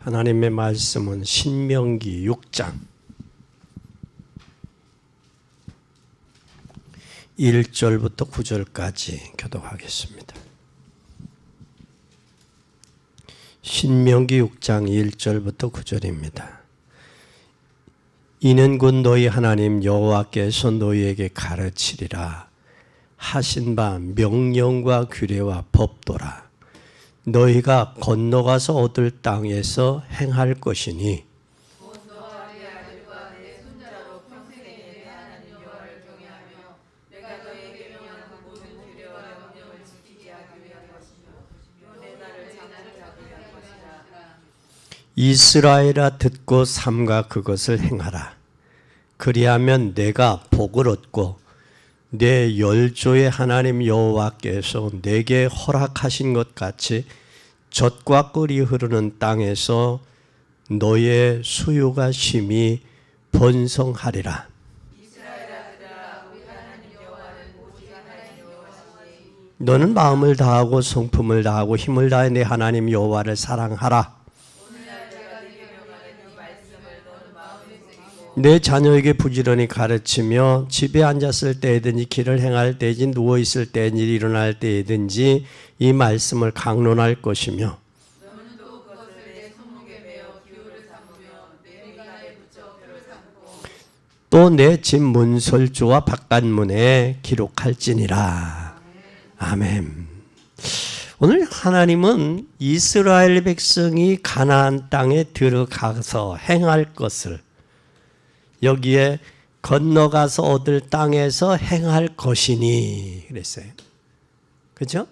하나님의 말씀은 신명기 6장 1절부터 9절까지 교독하겠습니다. 신명기 6장 1절부터 9절입니다. 이는 곧 너희 하나님 여호와께서 너희에게 가르치리라 하신 바 명령과 규례와 법도라. 너희가 건너가서 얻을 땅에서 행할 것이니 이스라엘아 듣고 삼가 그것을 행하라. 그리하면 내가 복을 얻고 내 열조의 하나님 여호와께서 내게 허락하신 것 같이 젖과 꿀이 흐르는 땅에서 너의 수요가 심히 번성하리라. 너는 마음을 다하고 성품을 다하고 힘을 다해 내 하나님 여호와를 사랑하라. 내 자녀에게 부지런히 가르치며 집에 앉았을 때든지 길을 행할 때든지 누워있을 때든지 일어날 때든지 이 말씀을 강론할 것이며 또 내 집 문설주와 바깥문에 기록할지니라. 아멘. 오늘 하나님은 이스라엘 백성이 가나안 땅에 들어가서 행할 것을 여기에 건너가서 얻을 땅에서 행할 것이니 그랬어요. 그렇죠?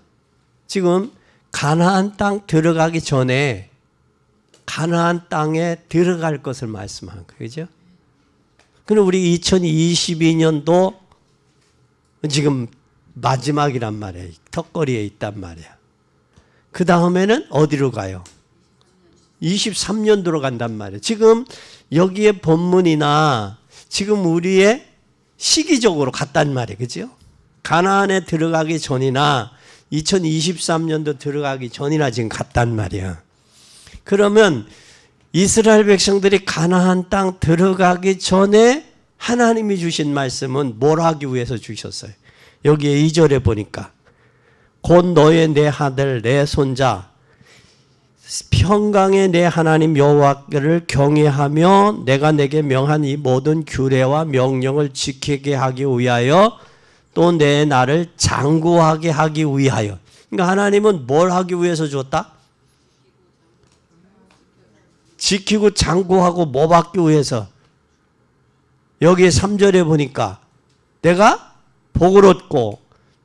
지금 가나안 땅 들어가기 전에 가나안 땅에 들어갈 것을 말씀한 거예요. 그렇죠? 그럼 우리 2022년도 지금 마지막이란 말이에요. 턱걸이에 있단 말이야. 그 다음에는 어디로 가요? 23년도로 간단 말이에요. 지금 여기에 본문이나 지금 우리의 시기적으로 갔단 말이에요. 그죠? 가나안에 들어가기 전이나 2023년도 들어가기 전이나 지금 갔단 말이야. 그러면 이스라엘 백성들이 가나안 땅 들어가기 전에 하나님이 주신 말씀은 뭘 하기 위해서 주셨어요? 여기에 2절에 보니까 곧 너의 내 아들 내 손자 평강의 내 하나님 여호와를 경외하며 내가 내게 명한 이 모든 규례와 명령을 지키게 하기 위하여 또 내 나를 장구하게 하기 위하여. 그러니까 하나님은 뭘 하기 위해서 줬다? 지키고 장구하고 뭐 받기 위해서. 여기 3절에 보니까 내가 복을 얻고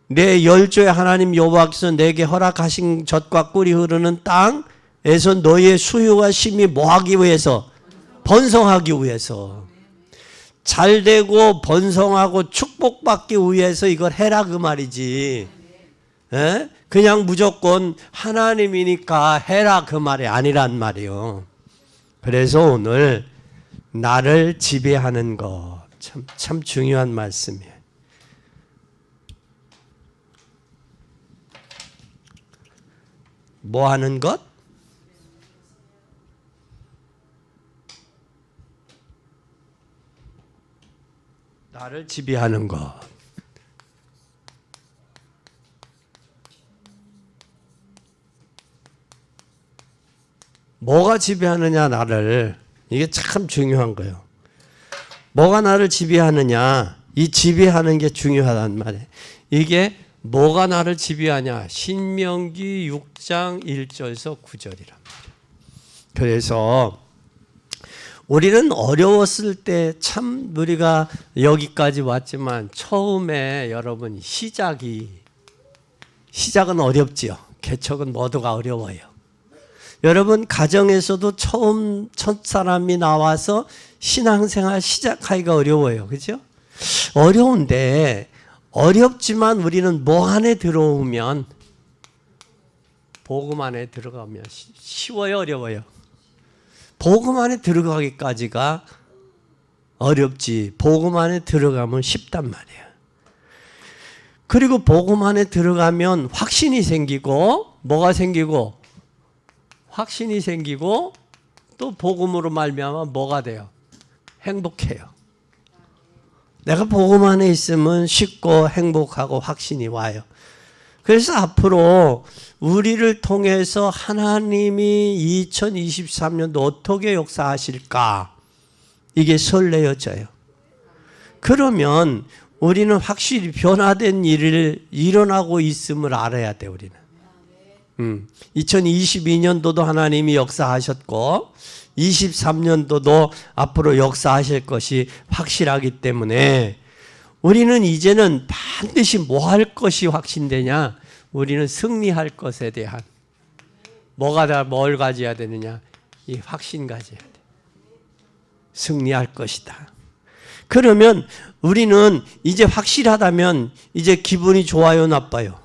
내 열조의 하나님 여호와께서 내게 허락하신 젖과 꿀이 흐르는 땅에서 너의 수요가 심히 뭐하기 위해서? 번성하기 위해서. 잘되고 번성하고 축복받기 위해서 이걸 해라 그 말이지. 에? 그냥 무조건 하나님이니까 해라 그 말이 아니란 말이요. 그래서 오늘 나를 지배하는 것 참 중요한 말씀이에요. 뭐 하는 것? 나를 지배하는 것. 뭐가 지배하느냐 나를. 이게 참 중요한 거예요. 뭐가 나를 지배하느냐. 이 지배하는 게 중요하단 말이에요. 이게 뭐가 나를 지배하냐? 신명기 6장 1절에서 9절이란 말이에요. 그래서 우리는 어려웠을 때 참 우리가 여기까지 왔지만 처음에 여러분 시작은 어렵지요. 개척은 모두가 어려워요. 여러분 가정에서도 처음 첫 사람이 나와서 신앙생활 시작하기가 어려워요. 그렇죠? 어려운데 어렵지만 우리는 뭐 안에 들어오면 복음 안에 들어가면 쉬워요, 어려워요? 복음 안에 들어가기까지가 어렵지. 복음 안에 들어가면 쉽단 말이에요. 그리고 복음 안에 들어가면 확신이 생기고 뭐가 생기고 확신이 생기고 또 복음으로 말미암아 뭐가 돼요? 행복해요. 내가 복음 안에 있으면 쉽고 행복하고 확신이 와요. 그래서 앞으로 우리를 통해서 하나님이 2023년도 어떻게 역사하실까? 이게 설레어져요. 그러면 우리는 확실히 변화된 일을 일어나고 있음을 알아야 돼, 우리는. 2022년도도 하나님이 역사하셨고 23년도도 앞으로 역사하실 것이 확실하기 때문에 우리는 이제는 반드시 뭐 할 것이 확신되냐? 우리는 승리할 것에 대한 뭘 가져야 되느냐? 이 확신 가져야 돼. 승리할 것이다. 그러면 우리는 이제 확실하다면 이제 기분이 좋아요, 나빠요?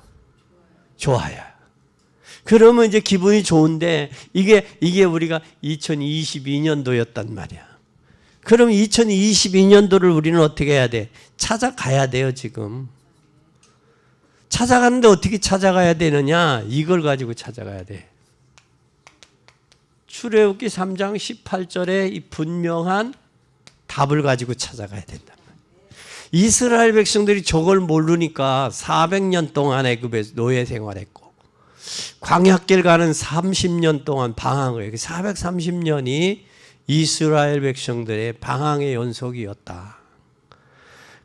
좋아요. 그러면 이제 기분이 좋은데 이게 우리가 2022년도였단 말이야. 그럼 2022년도를 우리는 어떻게 해야 돼? 찾아가야 돼요, 지금. 찾아가는데 어떻게 찾아가야 되느냐? 이걸 가지고 찾아가야 돼. 출애굽기 3장 18절에 이 분명한 답을 가지고 찾아가야 된단 말이야. 이스라엘 백성들이 저걸 모르니까 400년 동안 애굽에서 노예 생활했고 광야길 가는 30년 동안 방황을 했고 430년이 이스라엘 백성들의 방황의 연속이었다.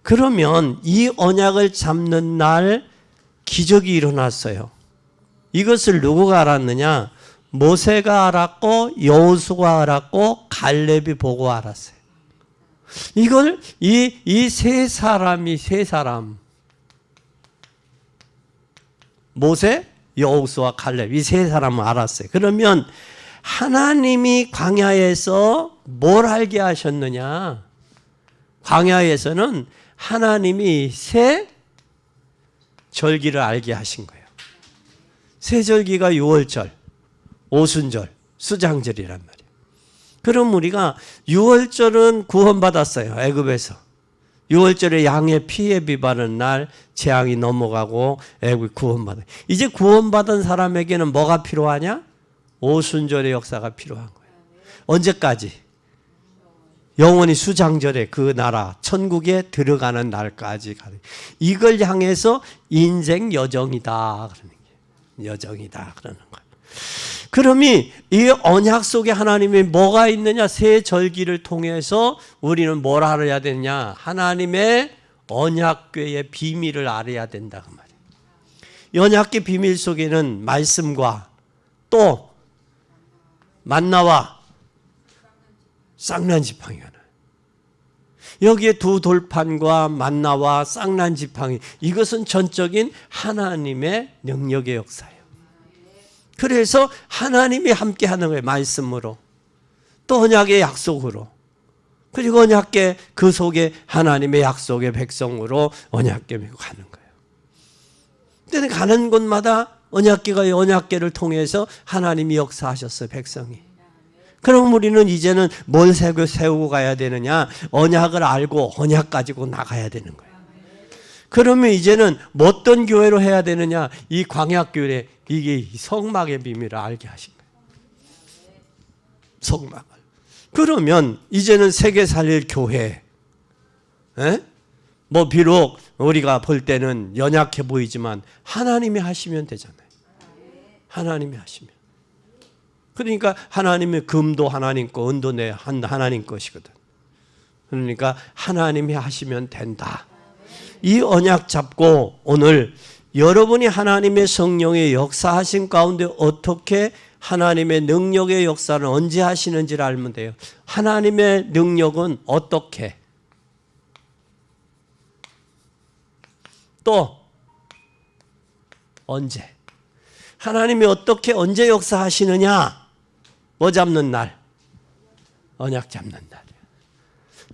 그러면 이 언약을 잡는 날 기적이 일어났어요. 이것을 누구가 알았느냐? 모세가 알았고 여호수아가 알았고 갈렙이 보고 알았어요. 이걸 이 세 사람 모세, 여호수아, 갈렙 이 세 사람은 알았어요. 그러면 하나님이 광야에서 뭘 알게 하셨느냐? 광야에서는 하나님이 새 절기를 알게 하신 거예요. 새 절기가 유월절, 오순절, 수장절이란 말이에요. 그럼 우리가 유월절은 구원받았어요. 애굽에서. 유월절에 양의 피에 비바는 날 재앙이 넘어가고 애굽이 구원받아요. 이제 구원받은 사람에게는 뭐가 필요하냐? 오순절의 역사가 필요한 거예요. 언제까지? 영원히 수장절에 그 나라 천국에 들어가는 날까지 가는. 이걸 향해서 인생 여정이다 그러는 거예요. 여정이다 그러는 거예요. 그러면 이 언약 속에 하나님이 뭐가 있느냐? 새 절기를 통해서 우리는 뭘 알아야 되느냐? 하나님의 언약궤의 비밀을 알아야 된다 그 말이에요. 이 언약궤 비밀 속에는 말씀과 또 만나와 쌍난지팡이가 나요. 여기에 두 돌판과 만나와 쌍난지팡이, 이것은 전적인 하나님의 능력의 역사예요. 그래서 하나님이 함께 하는 거예요. 말씀으로. 또 언약의 약속으로. 그리고 언약궤 그 속에 하나님의 약속의 백성으로 언약궤 메고 가는 거예요. 근데 가는 곳마다 언약궤를 통해서 하나님이 역사하셨어요. 백성이. 그럼 우리는 이제는 뭘 세우고 가야 되느냐? 언약을 알고 언약 가지고 나가야 되는 거예요. 그러면 이제는 어떤 교회로 해야 되느냐? 이 광야교회, 이게 성막의 비밀을 알게 하신 거예요. 성막을. 그러면 이제는 세계 살릴 교회. 뭐 비록 우리가 볼 때는 연약해 보이지만 하나님이 하시면 되잖아요. 하나님이 하시면. 그러니까 하나님의 금도 하나님 거, 은도 하나님 것이거든. 그러니까 하나님이 하시면 된다. 이 언약 잡고 오늘 여러분이 하나님의 성령의 역사하신 가운데 어떻게 하나님의 능력의 역사를 언제 하시는지를 알면 돼요. 하나님의 능력은 어떻게? 또 언제? 하나님이 어떻게 언제 역사하시느냐? 뭐 잡는 날? 언약 잡는 날이에요.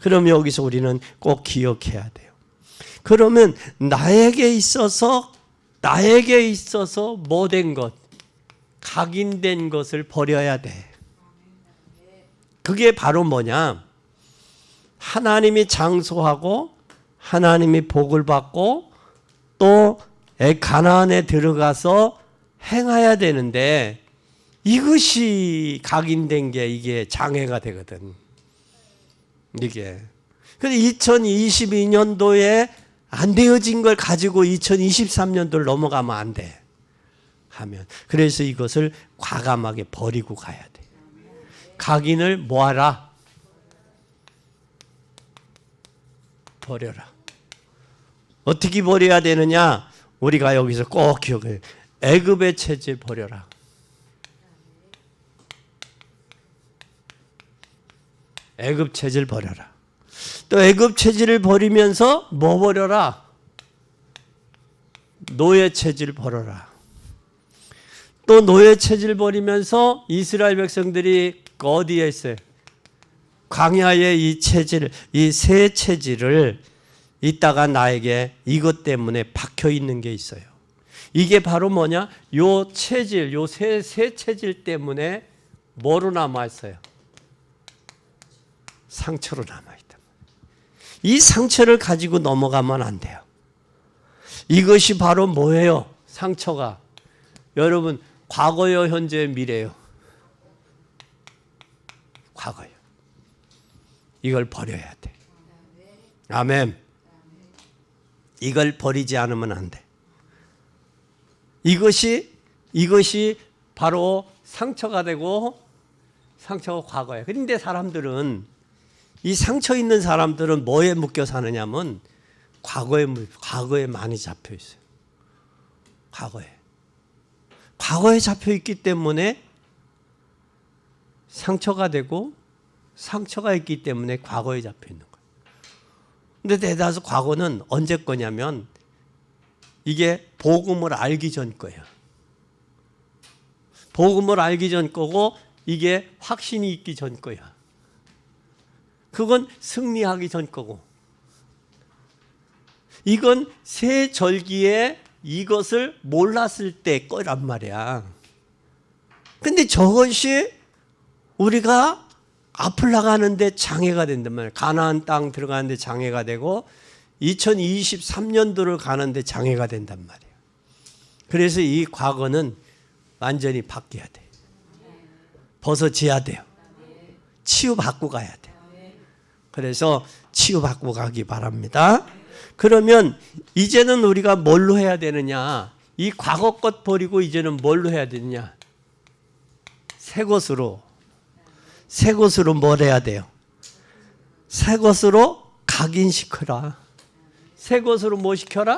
그럼 여기서 우리는 꼭 기억해야 돼요. 그러면 나에게 있어서 뭐된 것, 각인된 것을 버려야 돼. 그게 바로 뭐냐? 하나님이 장소하고 하나님이 복을 받고 또 가나안에 들어가서 행해야 되는데 이것이 각인된 게 이게 장애가 되거든. 이게. 그래서 2022년도에 안 되어진 걸 가지고 2023년도를 넘어가면 안 돼. 하면. 그래서 이것을 과감하게 버리고 가야 돼. 각인을 뭐하라? 버려라. 어떻게 버려야 되느냐? 우리가 여기서 꼭 기억해요. 애굽의 체질 버려라. 애굽 체질 버려라. 또 애굽 체질을 버리면서 뭐 버려라? 노예 체질 버려라. 또 노예 체질 버리면서 이스라엘 백성들이 어디에 있어요? 광야의 이 체질, 이 새 체질을 이따가 나에게 이것 때문에 박혀 있는 게 있어요. 이게 바로 뭐냐? 요 체질, 요 새 체질 때문에 뭐로 남아 있어요? 상처로 남아 있다. 이 상처를 가지고 넘어가면 안 돼요. 이것이 바로 뭐예요? 상처가. 여러분, 과거요, 현재요, 미래요? 과거요. 이걸 버려야 돼. 아멘. 이걸 버리지 않으면 안 돼. 이것이 바로 상처가 되고 상처가 과거예요. 그런데 사람들은 이 상처 있는 사람들은 뭐에 묶여 사느냐면 과거에 많이 잡혀 있어요. 과거에 잡혀 있기 때문에 상처가 되고 상처가 있기 때문에 과거에 잡혀 있는 거예요. 근데 대다수 과거는 언제 거냐면 이게 복음을 알기 전 거예요. 복음을 알기 전 거고 이게 확신이 있기 전 거야. 그건 승리하기 전 거고. 이건 새 절기에 이것을 몰랐을 때 거란 말이야. 근데 저것이 우리가 앞을 나가는데 장애가 된단 말이야. 가나안 땅 들어가는데 장애가 되고 2023년도를 가는데 장애가 된단 말이야. 그래서 이 과거는 완전히 바뀌어야 돼. 벗어져야 돼요. 치유받고 가야 돼. 그래서 치유받고 가기 바랍니다. 그러면 이제는 우리가 뭘로 해야 되느냐? 이 과거 것 버리고 이제는 뭘로 해야 되느냐? 새 것으로 뭘 해야 돼요? 새 것으로 각인시켜라. 새 것으로 뭐 시켜라?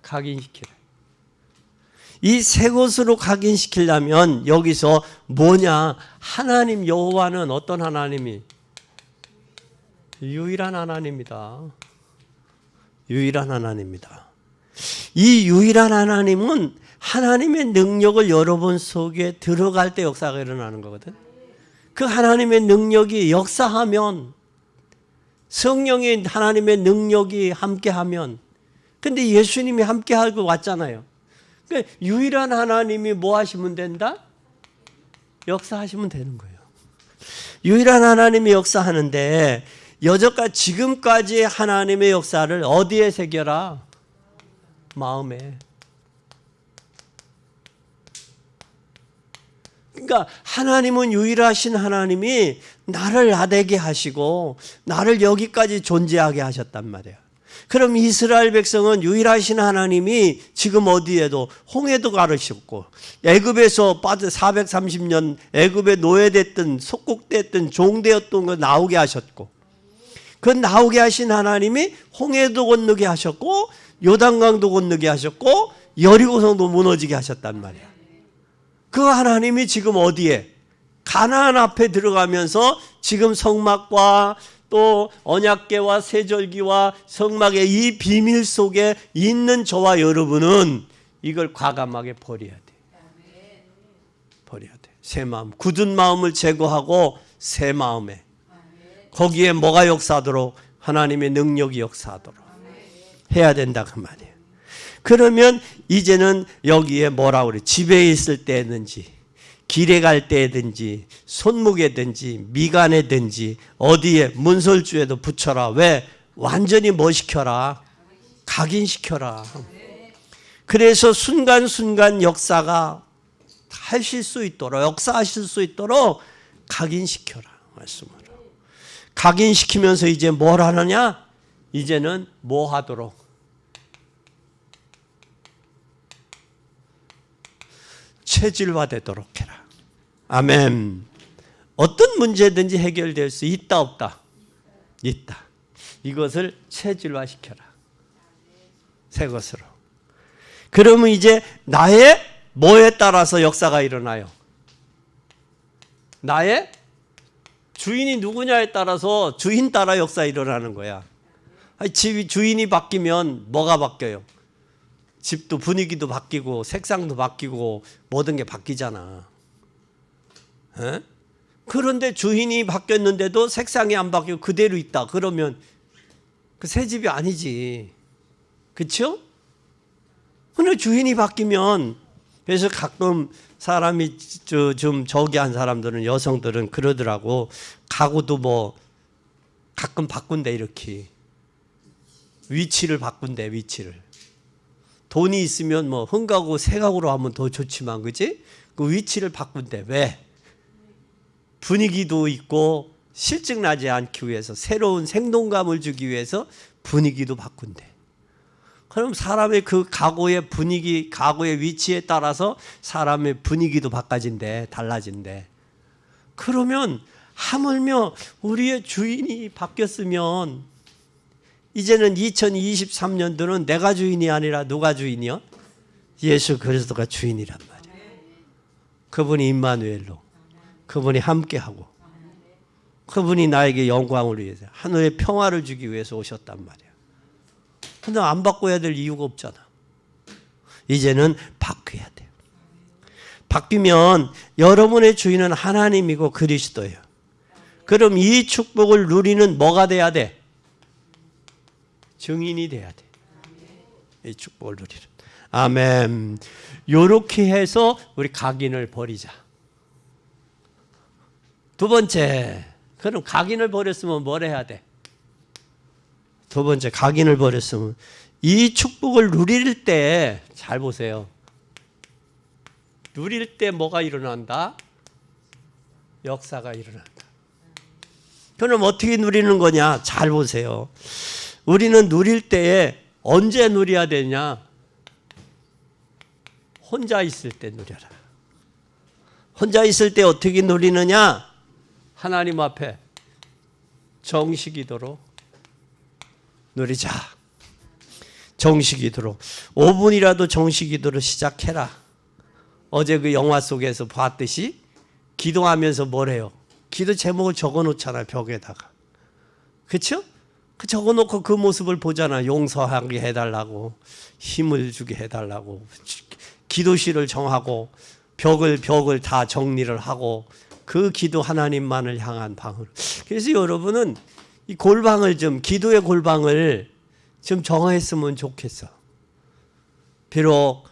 각인시켜라. 이 새 것으로 각인시키려면 여기서 뭐냐? 하나님 여호와는 어떤 하나님이? 유일한 하나님이다. 유일한 하나님이다. 이 유일한 하나님은 하나님의 능력을 여러분 속에 들어갈 때 역사가 일어나는 거거든. 그 하나님의 능력이 역사하면 성령의 하나님의 능력이 함께하면 근데 예수님이 함께하고 왔잖아요. 그러니까 유일한 하나님이 뭐 하시면 된다? 역사하시면 되는 거예요. 유일한 하나님이 역사하는데 여태까지 지금까지 하나님의 역사를 어디에 새겨라? 마음에. 그러니까 하나님은 유일하신 하나님이 나를 나되게 하시고 나를 여기까지 존재하게 하셨단 말이에요. 그럼 이스라엘 백성은 유일하신 하나님이 지금 어디에도 홍해도 가르셨고 애굽에서 430년 애굽에 노예됐던 속국됐던 종되었던 거 나오게 하셨고 그 나오게 하신 하나님이 홍해도 건너게 하셨고 요단강도 건너게 하셨고 여리고성도 무너지게 하셨단 말이야. 그 하나님이 지금 어디에? 가나안 앞에 들어가면서 지금 성막과 또 언약궤와 세절기와 성막의 이 비밀 속에 있는 저와 여러분은 이걸 과감하게 버려야 돼. 버려야 돼. 새 마음, 굳은 마음을 제거하고 새 마음에 거기에 뭐가 역사하도록 하나님의 능력이 역사하도록 해야 된다 그 말이에요. 그러면 이제는 여기에 뭐라고 그래? 집에 있을 때든지 길에 갈 때든지 손목에든지 미간에든지 어디에 문설주에도 붙여라. 왜? 완전히 뭐 시켜라? 각인시켜라. 그래서 순간순간 역사가 하실 수 있도록, 역사하실 수 있도록 각인시켜라. 말씀으로. 각인시키면서 이제 뭘 하느냐? 이제는 뭐 하도록? 체질화되도록 해라. 아멘. 어떤 문제든지 해결될 수 있다, 없다? 있다. 이것을 체질화시켜라. 새 것으로. 그러면 이제 나의 뭐에 따라서 역사가 일어나요? 나의 주인이 누구냐에 따라서 주인 따라 역사 일어나는 거야. 집 주인이 바뀌면 뭐가 바뀌어요? 집도 분위기도 바뀌고 색상도 바뀌고 모든 게 바뀌잖아. 에? 그런데 주인이 바뀌었는데도 색상이 안 바뀌고 그대로 있다. 그러면 그 새 집이 아니지. 그렇죠? 근데 주인이 바뀌면, 그래서 가끔 사람이 좀 저기한 사람들은, 여성들은 그러더라고. 가구도 뭐 가끔 바꾼대. 이렇게 위치를 바꾼대. 위치를. 돈이 있으면 뭐 흥가구 새 가구로 하면 더 좋지만, 그지? 그 위치를 바꾼대. 왜? 분위기도 있고 실증 나지 않기 위해서, 새로운 생동감을 주기 위해서 분위기도 바꾼대. 그럼 사람의 그 가구의 분위기, 가구의 위치에 따라서 사람의 분위기도 바꿔진대. 달라진대. 그러면 하물며 우리의 주인이 바뀌었으면, 이제는 2023년도는 내가 주인이 아니라 누가 주인이요? 예수 그리스도가 주인이란 말이야. 그분이 임마누엘로, 그분이 함께하고, 그분이 나에게 영광을 위해서, 하늘의 평화를 주기 위해서 오셨단 말이야. 근데 안 바꿔야 될 이유가 없잖아. 이제는 바뀌어야 돼요. 바뀌면 여러분의 주인은 하나님이고 그리스도예요. 그럼 이 축복을 누리는 뭐가 돼야 돼? 증인이 돼야 돼. 이 축복을 누리는. 아멘. 요렇게 해서 우리 각인을 버리자. 두 번째, 그럼 각인을 버렸으면 뭘 해야 돼? 두 번째, 각인을 버렸으면 이 축복을 누릴 때, 잘 보세요. 누릴 때 뭐가 일어난다? 역사가 일어난다. 그럼 어떻게 누리는 거냐? 잘 보세요. 우리는 누릴 때에 언제 누려야 되냐? 혼자 있을 때 누려라. 혼자 있을 때 어떻게 누리느냐? 하나님 앞에 정식기도로 누리자. 정식기도로 5분이라도 정식기도로 시작해라. 어제 그 영화 속에서 봤듯이 기도하면서 뭘 해요? 기도 제목을 적어놓잖아요. 벽에다가. 그렇죠? 그 적어놓고 그 모습을 보잖아. 용서하게 해달라고, 힘을 주게 해달라고, 기도실을 정하고 벽을 다 정리를 하고, 그 기도 하나님만을 향한 방을. 그래서 여러분은 이 골방을 좀, 기도의 골방을 좀 정했으면 좋겠어. 비록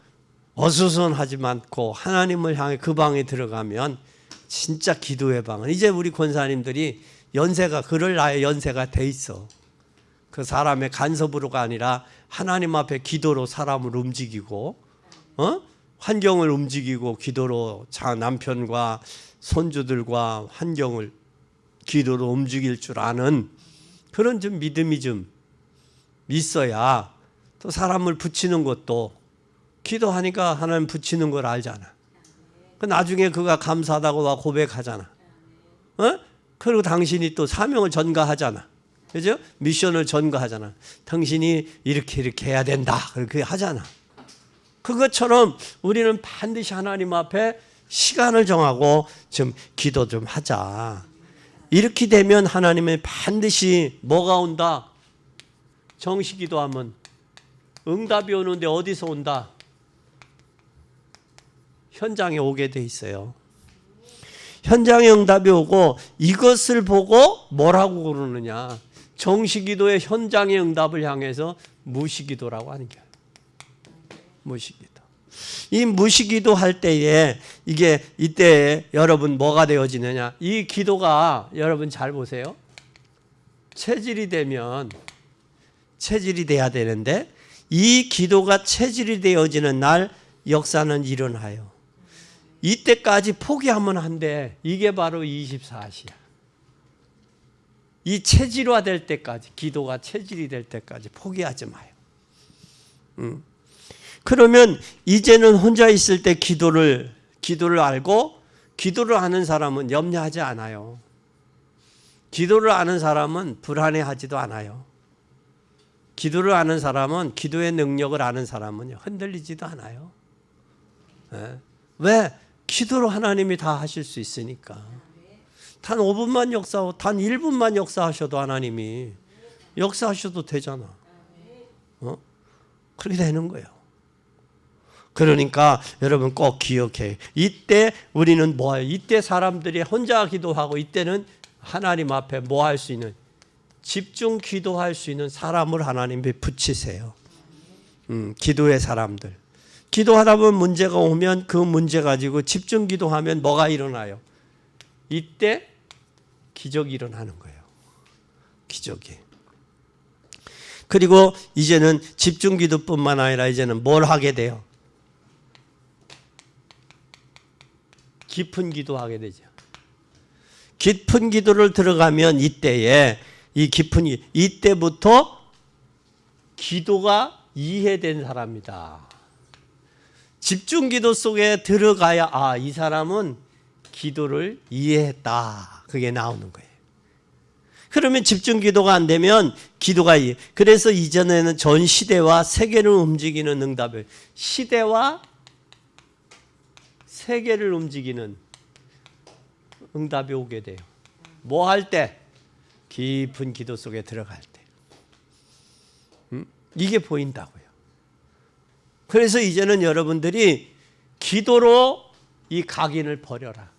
어수선하지 않고 하나님을 향해 그 방에 들어가면 진짜 기도의 방은, 이제 우리 권사님들이 연세가, 그럴 나의 연세가 돼 있어. 그 사람의 간섭으로가 아니라 하나님 앞에 기도로 사람을 움직이고, 환경을 움직이고, 기도로 남편과 손주들과 환경을 기도로 움직일 줄 아는 그런 좀 믿음이 좀 있어야, 또 사람을 붙이는 것도 기도하니까 하나님 붙이는 걸 알잖아. 그 나중에 그가 감사하다고 고백하잖아. 그리고 당신이 또 사명을 전가하잖아. 그죠? 미션을 전가하잖아. 당신이 이렇게 해야 된다. 그렇게 하잖아. 그것처럼 우리는 반드시 하나님 앞에 시간을 정하고 좀 기도 좀 하자. 이렇게 되면 하나님은 반드시 뭐가 온다? 정식 기도하면 응답이 오는데 어디서 온다? 현장에 오게 돼 있어요. 현장에 응답이 오고, 이것을 보고 뭐라고 그러느냐? 정식기도의 현장의 응답을 향해서 무시기도라고 하는 거예요. 무시기도. 이 무시기도 할 때에 이때 여러분 뭐가 되어지느냐? 이 기도가 여러분 잘 보세요. 체질이 돼야 되는데, 이 기도가 체질이 되어지는 날 역사는 일어나요. 이때까지 포기하면 안 돼. 이게 바로 24시야. 이 체질화될 때까지, 기도가 체질이 될 때까지 포기하지 마요. 그러면 이제는 혼자 있을 때 기도를 알고 기도를 하는 사람은 염려하지 않아요. 기도를 아는 사람은 불안해하지도 않아요. 기도를 아는 사람은, 기도의 능력을 아는 사람은 흔들리지도 않아요. 왜? 기도로 하나님이 다 하실 수 있으니까. 단 5분만 역사하고 단 1분만 역사하셔도 하나님이 역사하셔도 되잖아. 그렇게 되는 거예요. 그러니까 여러분 꼭 기억해. 이때 우리는 뭐 해요? 이때 사람들이 혼자 기도하고, 이때는 하나님 앞에 뭐 할 수 있는, 집중 기도할 수 있는 사람을 하나님이 붙이세요. 기도의 사람들. 기도하다 보면 문제가 오면 그 문제 가지고 집중 기도하면 뭐가 일어나요? 이때 기적이 일어나는 거예요. 기적이. 그리고 이제는 집중 기도뿐만 아니라 이제는 뭘 하게 돼요? 깊은 기도하게 되죠. 깊은 기도를 들어가면 이때에 이때부터 기도가 이해된 사람이다. 집중 기도 속에 들어가야 이 사람은 기도를 이해했다. 그게 나오는 거예요. 그러면 집중 기도가 안 되면 기도가 그래서 이전에는 전 시대와 세계를 움직이는 응답을, 시대와 세계를 움직이는 응답이 오게 돼요. 뭐 할 때? 깊은 기도 속에 들어갈 때. 이게 보인다고요. 그래서 이제는 여러분들이 기도로 이 각인을 버려라.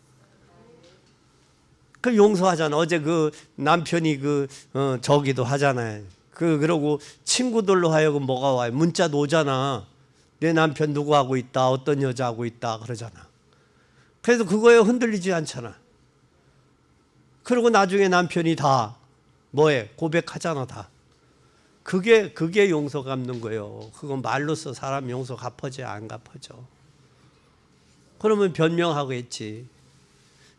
그 용서하잖아. 어제 그 남편이 저기도 하잖아요. 그러고 친구들로 하여금 뭐가 와요? 문자도 오잖아. 내 남편 누구하고 있다, 어떤 여자하고 있다 그러잖아. 그래서 그거에 흔들리지 않잖아. 그리고 나중에 남편이 다 뭐해? 고백하잖아, 다. 그게 용서 갚는 거예요. 그건 말로써 사람 용서 갚아져, 안 갚아져. 그러면 변명하겠지.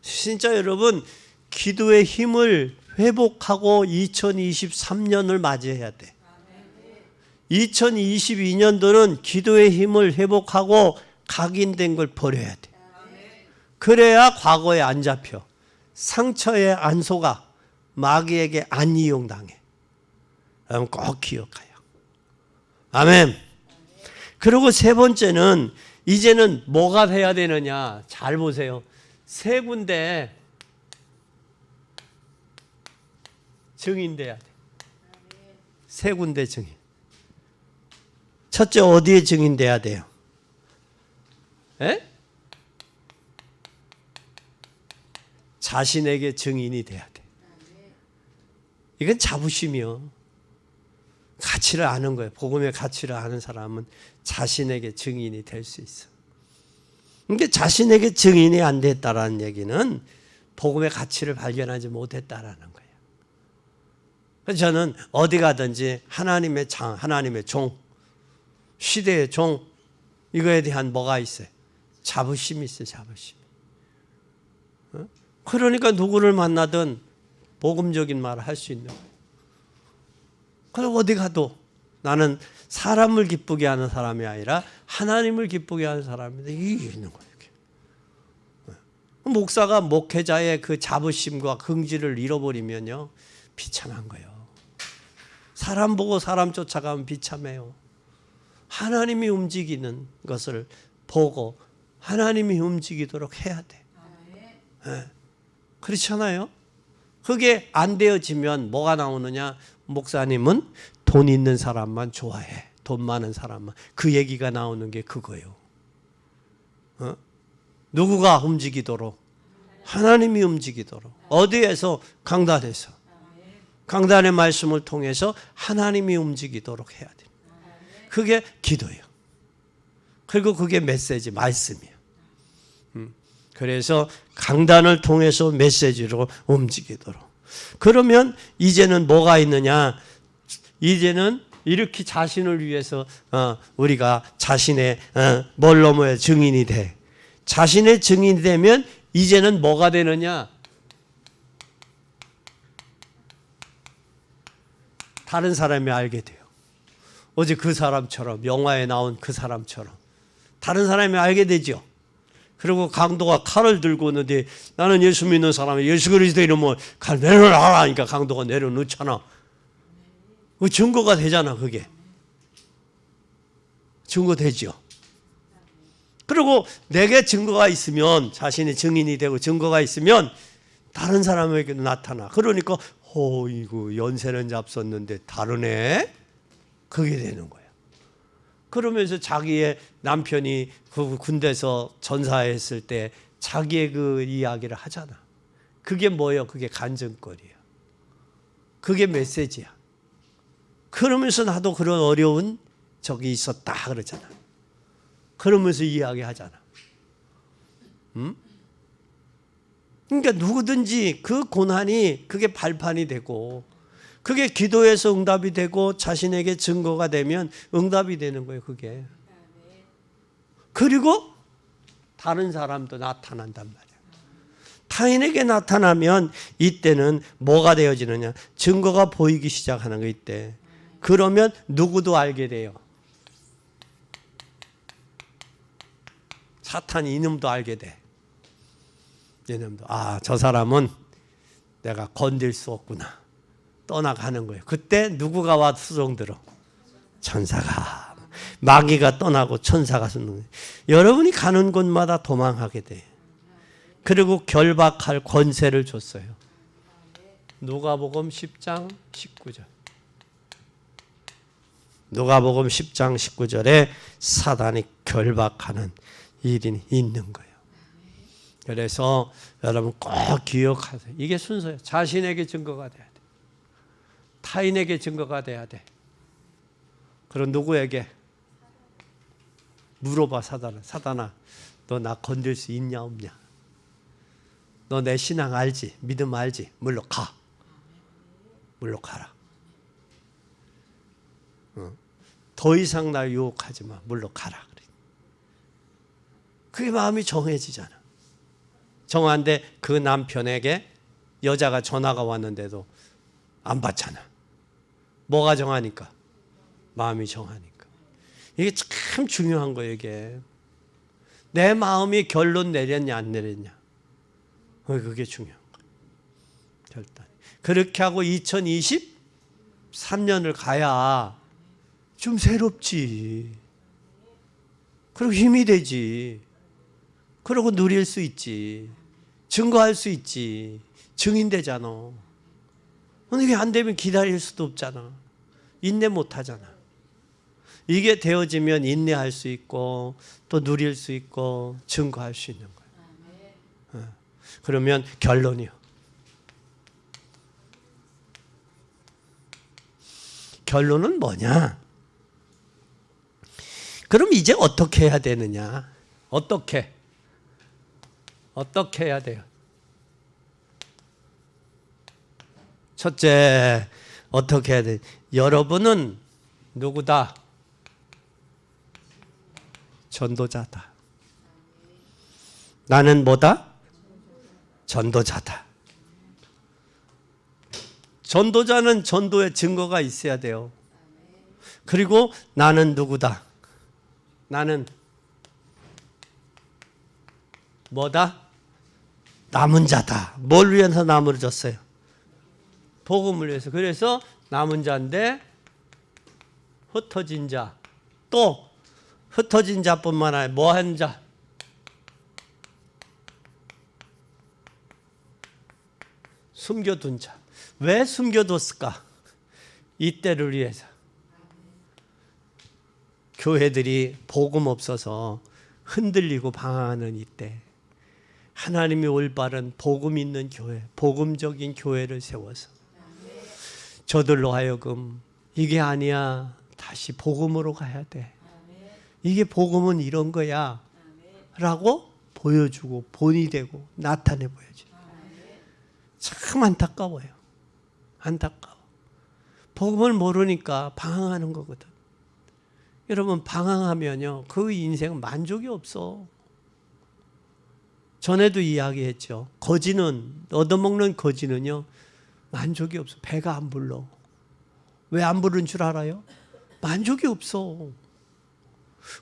진짜 여러분, 기도의 힘을 회복하고 2023년을 맞이해야 돼. 2022년도는 기도의 힘을 회복하고 각인된 걸 버려야 돼. 그래야 과거에 안 잡혀. 상처에 안 속아. 마귀에게 안 이용당해. 여러분 꼭 기억해요. 아멘. 그리고 세 번째는 이제는 뭐가 돼야 되느냐. 잘 보세요. 세 군데 증인돼야 돼. 세 군데 증인. 첫째 어디에 증인돼야 돼요? 자신에게 증인이 돼야 돼. 이건 자부심이요. 가치를 아는 거예요. 복음의 가치를 아는 사람은 자신에게 증인이 될 수 있어. 그러니까 자신에게 증인이 안 됐다라는 얘기는 복음의 가치를 발견하지 못했다라는 거예요. 그래서 저는 어디 가든지 하나님의 장, 하나님의 종, 시대의 종, 이거에 대한 뭐가 있어요? 자부심이 있어요. 자부심. 그러니까 누구를 만나든 복음적인 말을 할 수 있는 거예요. 그리고 어디 가도 나는 사람을 기쁘게 하는 사람이 아니라 하나님을 기쁘게 하는 사람이다. 이게 있는 거예요. 목사가 목회자의 그 자부심과 긍지를 잃어버리면요, 비참한 거예요. 사람 보고 사람 쫓아가면 비참해요. 하나님이 움직이는 것을 보고 하나님이 움직이도록 해야 돼. 그렇잖아요. 그게 안 되어지면 뭐가 나오느냐? 목사님은 돈 있는 사람만 좋아해. 돈 많은 사람만. 그 얘기가 나오는 게 그거예요. 누구가 움직이도록? 하나님이 움직이도록. 어디에서? 강단에서. 강단의 말씀을 통해서 하나님이 움직이도록 해야 돼. 그게 기도예요. 그리고 그게 메시지, 말씀이에요. 그래서 강단을 통해서 메시지로 움직이도록. 그러면 이제는 뭐가 있느냐? 이제는 이렇게 자신을 위해서 우리가 자신의 뭘 넘어야 증인이 돼. 자신의 증인이 되면 이제는 뭐가 되느냐? 다른 사람이 알게 돼요. 어제 그 사람처럼, 영화에 나온 그 사람처럼 다른 사람이 알게 되죠. 그리고 강도가 칼을 들고 있는데 나는 예수 믿는 사람이 예수 그리스도 이름을 칼 내려놔라 하니까 강도가 내려놓잖아. 그 증거가 되잖아. 그게 증거되죠. 그리고 내게 증거가 있으면, 자신의 증인이 되고 증거가 있으면 다른 사람에게도 나타나. 그러니까 이거 연세는 잡섰는데 다르네? 그게 되는 거야. 그러면서 자기의 남편이 그 군대에서 전사했을 때 자기의 그 이야기를 하잖아. 그게 뭐예요? 그게 간증거리야. 그게 메시지야. 그러면서 나도 그런 어려운 적이 있었다 그러잖아. 그러면서 이야기하잖아. 그러니까 누구든지 그 고난이 그게 발판이 되고, 그게 기도에서 응답이 되고 자신에게 증거가 되면 응답이 되는 거예요. 그게. 그리고 다른 사람도 나타난단 말이야. 타인에게 나타나면 이때는 뭐가 되어지느냐? 증거가 보이기 시작하는 거 이때. 그러면 누구도 알게 돼요. 사탄이 이놈도 알게 돼. 이놈도 저 사람은 내가 건들 수 없구나. 떠나가는 거예요. 그때 누구가 와 수종들어? 천사가. 마귀가 떠나고 천사가 쏘는 거예요. 여러분이 가는 곳마다 도망하게 돼. 그리고 결박할 권세를 줬어요. 누가복음 10장 19절. 누가복음 10장 19절에 사단이 결박하는 일이 있는 거예요. 그래서 여러분 꼭 기억하세요. 이게 순서예요. 자신에게 증거가 돼야 돼. 타인에게 증거가 돼야 돼. 그럼 누구에게? 물어봐. 사단아 너 나 건들 수 있냐 없냐? 너 내 신앙 알지? 믿음 알지? 물러가. 물러가라. 더 이상 날 유혹하지 마. 물러가라. 그게 마음이 정해지잖아. 정한데 그 남편에게 여자가 전화가 왔는데도 안 받잖아. 뭐가 정하니까? 마음이 정하니까. 이게 참 중요한 거예요. 이게 내 마음이 결론 내렸냐 안 내렸냐, 그게 중요한 거예요. 결단. 그렇게 하고 2023년을 가야 좀 새롭지. 그리고 힘이 되지. 그리고 누릴 수 있지. 증거할 수 있지. 증인되잖아. 근데 이게 안 되면 기다릴 수도 없잖아. 인내 못 하잖아. 이게 되어지면 인내할 수 있고 또 누릴 수 있고 증거할 수 있는 거예요. 그러면 결론이요. 결론은 뭐냐? 그럼 이제 어떻게 해야 되느냐? 어떻게 해야 돼요? 첫째, 어떻게 해야 돼? 여러분은 누구다? 전도자다. 나는 뭐다? 전도자다. 전도자는 전도의 증거가 있어야 돼요. 그리고 나는 누구다? 나는 뭐다? 남은 자다. 뭘 위해서 남을 줬어요? 복음을 위해서. 그래서 남은 자인데 흩어진 자, 또 흩어진 자뿐만 아니라 뭐한 자? 숨겨둔 자. 왜 숨겨뒀을까? 이때를 위해서. 교회들이 복음 없어서 흔들리고 방황하는 이때 하나님이 올바른 복음 있는 교회, 복음적인 교회를 세워서 저들로 하여금 이게 아니야, 다시 복음으로 가야 돼. 이게 복음은 이런 거야 라고 보여주고 본이 되고 나타내 보여줘요. 참 안타까워요. 안타까워. 복음을 모르니까 방황하는 거거든. 여러분 방황하면요 그 인생은 만족이 없어. 전에도 이야기했죠. 얻어먹는 거지는요, 만족이 없어. 배가 안 불러. 왜 안 부른 줄 알아요? 만족이 없어.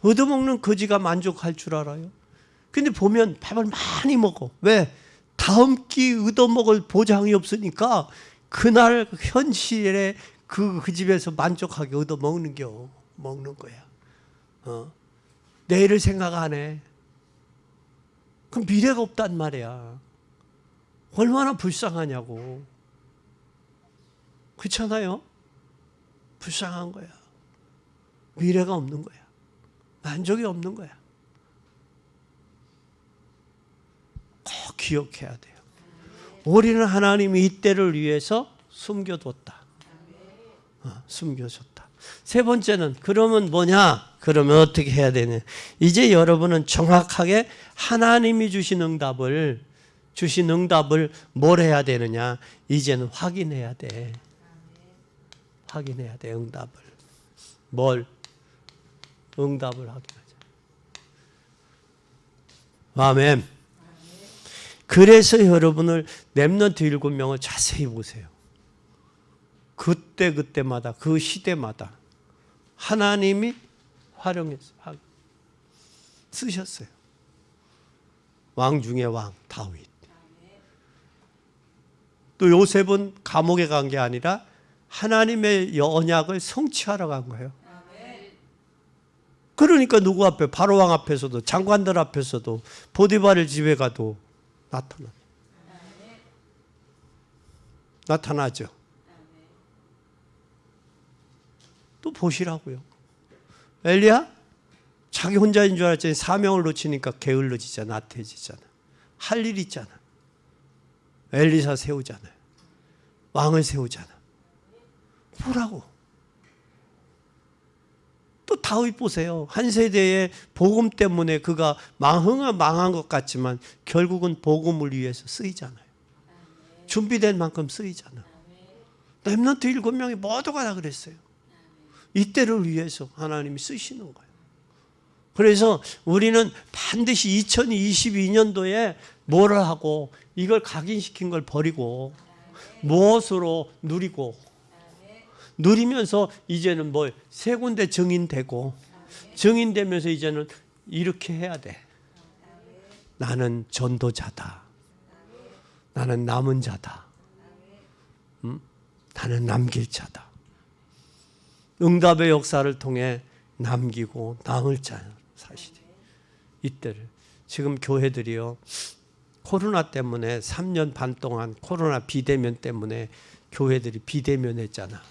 얻어먹는 거지가 만족할 줄 알아요? 근데 보면 밥을 많이 먹어. 왜? 다음 끼 얻어먹을 보장이 없으니까 그날 현실에 그 집에서 만족하게 얻어먹는 거야. 내일을 생각 안 해. 그럼 미래가 없단 말이야. 얼마나 불쌍하냐고. 그렇잖아요? 불쌍한 거야. 미래가 없는 거야. 만족이 없는 거야. 꼭 기억해야 돼요. 우리는 하나님이 이때를 위해서 숨겨뒀다. 숨겨줬다. 세 번째는 그러면 뭐냐? 그러면 어떻게 해야 되냐? 이제 여러분은 정확하게 하나님이 주신 응답을 뭘 해야 되느냐? 이제는 확인해야 돼. 확인해야 돼, 응답을. 뭘? 응답을 확인하자. 아멘. 그래서 여러분을 렘넌트 7명을 자세히 보세요. 그때마다 그 시대마다 하나님이 활용해서 쓰셨어요. 왕 중에 왕 다윗. 또 요셉은 감옥에 간 게 아니라 하나님의 언약을 성취하러 간 거예요. 그러니까 누구 앞에? 바로왕 앞에서도, 장관들 앞에서도, 보디바를 집에 가도 나타나죠. 또 보시라고요. 엘리야? 자기 혼자인 줄 알았더니 사명을 놓치니까 게을러지잖아, 나태해지잖아. 할 일 있잖아. 엘리사 세우잖아요. 왕을 세우잖아. 보라고. 또 다윗 보세요. 한 세대의 복음 때문에 그가 망한 것 같지만 결국은 복음을 위해서 쓰이잖아요. 준비된 만큼 쓰이잖아. 렘넌트 7명이 모두가 다 그랬어요. 이때를 위해서 하나님이 쓰시는 거예요. 그래서 우리는 반드시 2022년도에 뭘 하고 이걸 각인시킨 걸 버리고 무엇으로 누리면서 이제는 뭐 세 군데 증인되고 증인되면서 이제는 이렇게 해야 돼. 나는 전도자다. 나는 남은 자다. 나는 남길 자다. 응답의 역사를 통해 남기고 남을 자 사실이. 이때를 지금 교회들이요. 코로나 때문에 3년 반 동안 코로나 비대면 때문에 교회들이 비대면했잖아.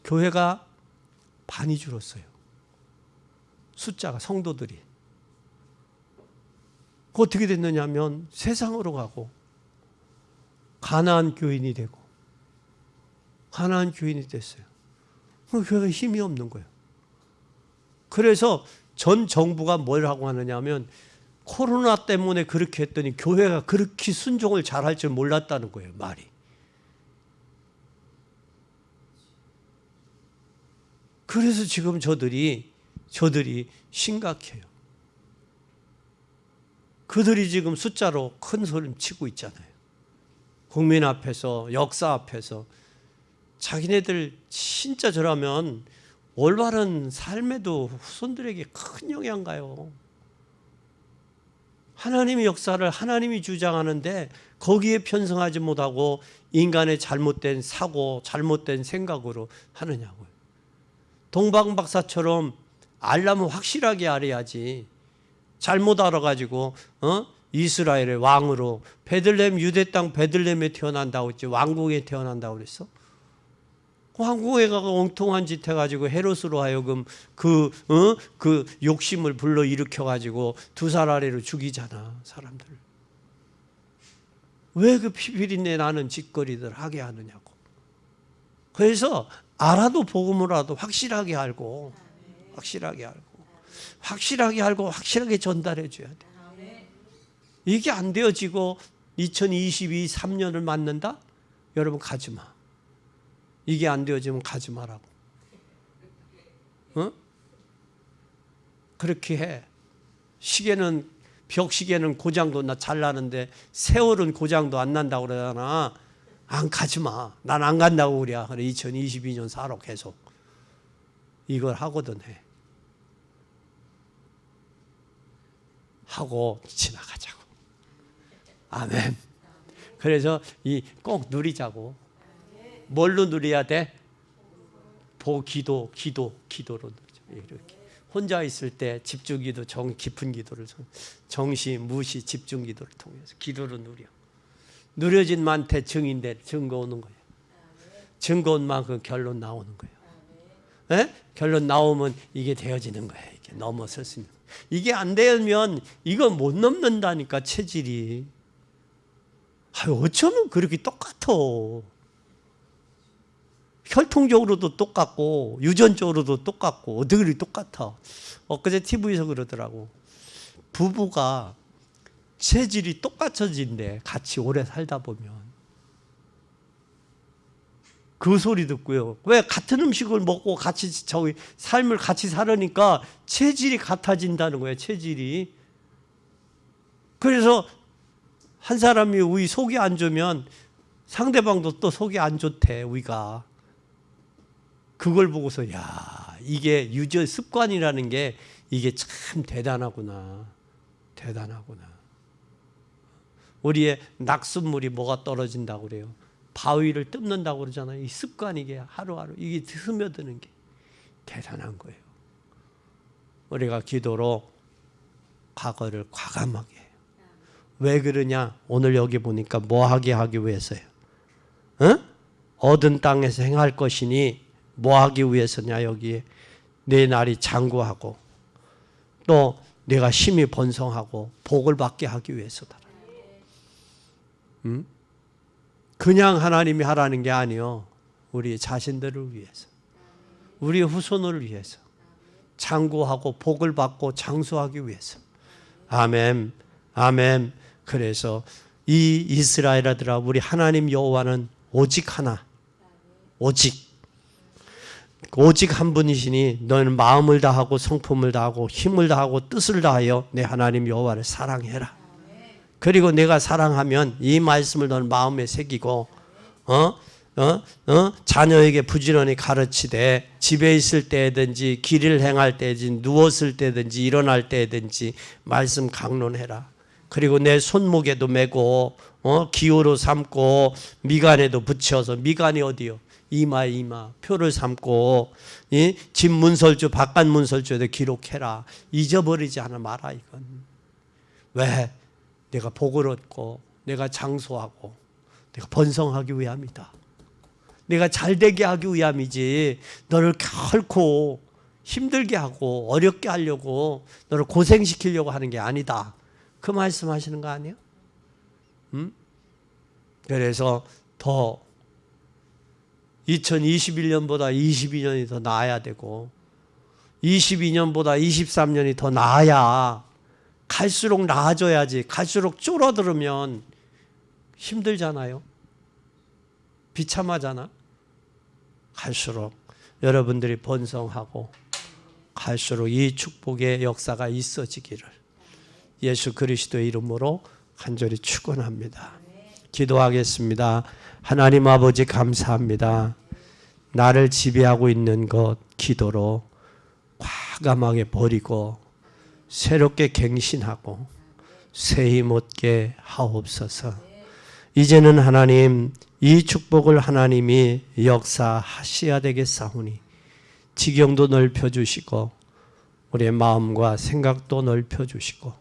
교회가 반이 줄었어요. 숫자가 성도들이. 어떻게 됐느냐면 세상으로 가고 가나안 교인이 되고 가나안 교인이 됐어요. 교회가 힘이 없는 거예요. 그래서 전 정부가 뭘 하고 하느냐면 코로나 때문에 그렇게 했더니 교회가 그렇게 순종을 잘할 줄 몰랐다는 거예요. 말이. 그래서 지금 저들이 심각해요. 그들이 지금 숫자로 큰 소리 치고 있잖아요. 국민 앞에서, 역사 앞에서. 자기네들 진짜 저라면 올바른 삶에도 후손들에게 큰 영향 가요. 하나님의 역사를 하나님이 주장하는데 거기에 편성하지 못하고 인간의 잘못된 사고, 잘못된 생각으로 하느냐고요. 동방박사처럼 알려면 확실하게 알아야지. 잘못 알아가지고 이스라엘의 왕으로 베들레헴 유대 땅 베들레헴에 태어난다고 했지 왕궁에 태어난다고 그랬어? 왕궁에 가고 엉뚱한 짓 해가지고 헤롯으로 하여금 그 욕심을 불러 일으켜가지고 2살 아래로 죽이잖아 사람들. 왜 그 피비린내 나는 짓거리들 하게 하느냐고. 그래서 알아도 복음을 알아도 확실하게 알고 확실하게 전달해 줘야 돼. 이게 안 되어지고 2022, 3년을 맞는다? 여러분 가지 마. 이게 안 되어지면 가지 마라고. 그렇게 해. 시계는 벽시계는 고장도 잘 나는데 세월은 고장도 안 난다고 그러잖아. 안 가지 마. 난 안 간다고 그래. 그래 2022년 살아 계속. 이걸 하거든 해. 하고 지나가자고. 아멘. 그래서 이 꼭 누리자고. 뭘로 누려야 돼? 기도로 누리자. 이렇게. 혼자 있을 때 집중기도 깊은 기도를 정시, 무시, 집중기도를 통해서 기도를 누려진 만테 증거 오는 거예요. 증거 온 만큼 결론 나오는 거예요. 네? 결론 나오면 이게 되어지는 거예요. 이게 넘어설 수 있는. 이게 안 되면 이건 못 넘는다니까 체질이. 어쩌면 그렇게 똑같아. 혈통적으로도 똑같고 유전적으로도 똑같고 어떻게 그렇게 똑같아. 엊그제 TV에서 그러더라고. 부부가 체질이 똑같아진대. 같이 오래 살다 보면. 그 소리 듣고요. 왜 같은 음식을 먹고 같이 삶을 같이 살으니까 체질이 같아진다는 거예요. 체질이. 그래서 한 사람이 우리 속이 안 좋으면 상대방도 또 속이 안 좋대. 우리가. 그걸 보고서 야, 이게 유전 습관이라는 게 이게 참 대단하구나. 대단하구나. 우리의 낙숫물이 뭐가 떨어진다고 그래요. 바위를 뜯는다고 그러잖아요. 이 습관이 이게 하루하루 이게 스며드는 게 대단한 거예요. 우리가 기도로 과거를 과감하게 해요. 왜 그러냐? 오늘 여기 보니까 뭐 하게 하기 위해서요. 응? 얻은 땅에서 행할 것이니 뭐 하기 위해서냐? 여기에 내 날이 장구하고 또 내가 힘이 번성하고 복을 받게 하기 위해서다. 응? 그냥 하나님이 하라는 게 아니요. 우리 자신들을 위해서. 우리 후손을 위해서. 장구하고 복을 받고 장수하기 위해서. 아멘. 아멘. 그래서 이 이스라엘 아들아, 우리 하나님 여호와는 오직 하나. 오직 한 분이시니 너는 마음을 다하고 성품을 다하고 힘을 다하고 뜻을 다하여 내 하나님 여호와를 사랑해라. 그리고 내가 사랑하면 이 말씀을 너는 마음에 새기고 자녀에게 부지런히 가르치되 집에 있을 때든지 길을 행할 때든지 누웠을 때든지 일어날 때든지 말씀 강론해라. 그리고 내 손목에도 메고 기호로 삼고 미간에도 붙여서, 미간이 어디요? 이마 표를 삼고 집 문설주 바깥 문설주에도 기록해라. 잊어버리지 않아 마라. 이건 왜? 내가 복을 얻고 내가 장수하고 내가 번성하기 위함이다. 내가 잘되게 하기 위함이지 너를 결코 힘들게 하고 어렵게 하려고 너를 고생시키려고 하는 게 아니다. 그 말씀하시는 거 아니에요? 그래서 더 2021년보다 22년이 더 나아야 되고 22년보다 23년이 더 나아야 갈수록 나아져야지. 갈수록 줄어들으면 힘들잖아요. 비참하잖아. 갈수록 여러분들이 번성하고 갈수록 이 축복의 역사가 있어지기를 예수 그리스도의 이름으로 간절히 축원합니다. 기도하겠습니다. 하나님 아버지 감사합니다. 나를 지배하고 있는 것 기도로 과감하게 버리고 새롭게 갱신하고 새 힘 얻게 하옵소서. 이제는 하나님 이 축복을 하나님이 역사하셔야 되겠사오니 지경도 넓혀주시고 우리의 마음과 생각도 넓혀주시고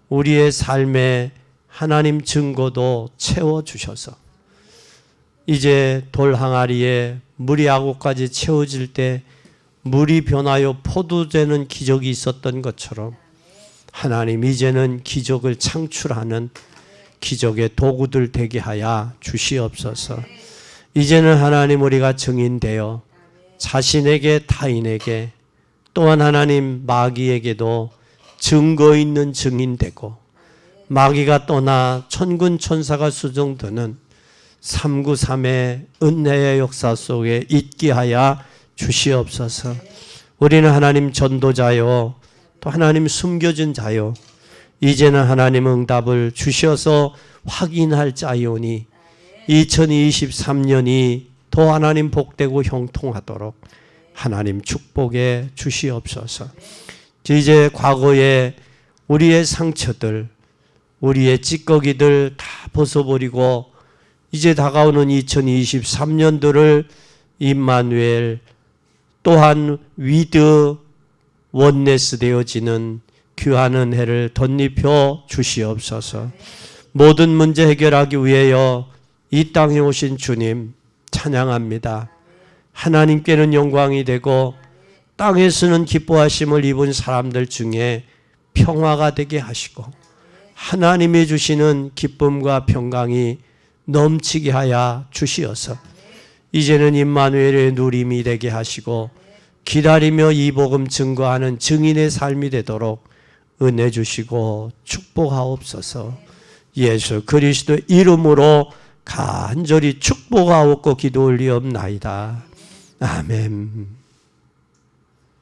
우리의 삶에 하나님 증거도 채워주셔서 이제 돌 항아리에 물이 아구까지 채워질 때 물이 변하여 포도되는 기적이 있었던 것처럼 하나님 이제는 기적을 창출하는 기적의 도구들 되게 하여 주시옵소서. 이제는 하나님 우리가 증인되어 자신에게 타인에게 또한 하나님 마귀에게도 증거 있는 증인되고 마귀가 떠나 천군 천사가 수종드는 393의 은혜의 역사 속에 있게 하여 주시옵소서. 우리는 하나님 전도자요 또 하나님 숨겨진 자요 이제는 하나님 응답을 주셔서 확인할 자이오니 2023년이 더 하나님 복되고 형통하도록 하나님 축복해 주시옵소서. 이제 과거에 우리의 상처들, 우리의 찌꺼기들 다 벗어버리고 이제 다가오는 2023년도를 임마누엘 또한 위드 원네스 되어지는 귀한 은혜를 덧입혀 주시옵소서. 모든 문제 해결하기 위하여 이 땅에 오신 주님 찬양합니다. 하나님께는 영광이 되고 땅에서는 기뻐하심을 입은 사람들 중에 평화가 되게 하시고 하나님이 주시는 기쁨과 평강이 넘치게 하여 주시어서 이제는 임마누엘의 누림이 되게 하시고 기다리며 이 복음 증거하는 증인의 삶이 되도록 은혜 주시고 축복하옵소서. 예수 그리스도의 이름으로 간절히 축복하옵고 기도 올리옵나이다. 아멘.